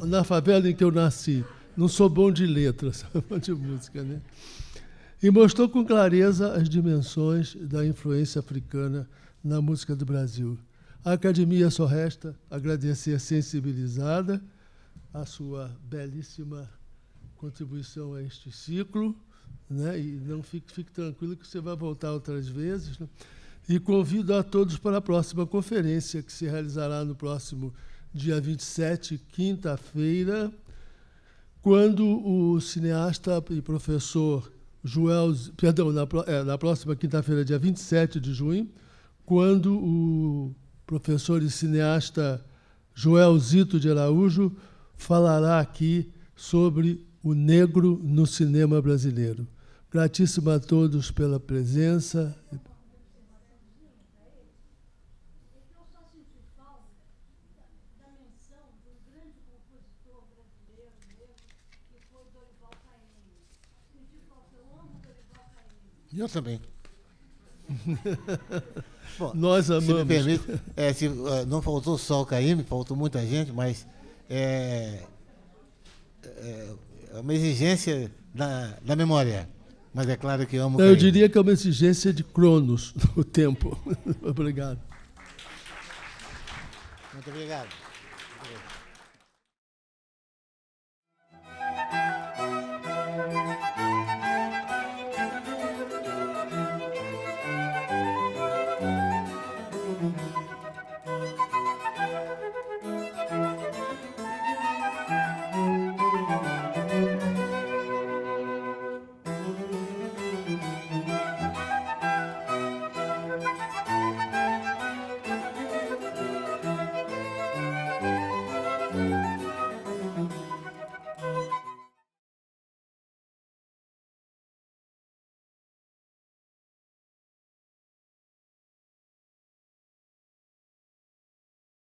Na favela em que eu nasci, não sou bom de letras, sou bom de música. Né? E mostrou com clareza as dimensões da influência africana na música do Brasil. A academia só resta agradecer sensibilizada a sua belíssima contribuição a este ciclo, né? E não fique tranquilo que você vai voltar outras vezes. Né? E convido a todos para a próxima conferência, que se realizará no próximo dia 27, quinta-feira, quando o cineasta e professor na próxima quinta-feira, dia 27 de junho, quando o professor e cineasta Joel Zito de Araújo falará aqui sobre o negro no cinema brasileiro. Gratíssimo a todos pela presença. Eu também. Bom, nós amamos. Se me permite, não faltou só o Caíme, faltou muita gente, mas é uma exigência da memória. Mas é claro que amo o Caíme. Eu diria que é uma exigência de Cronos, o tempo. Obrigado. Muito obrigado. Muito obrigado.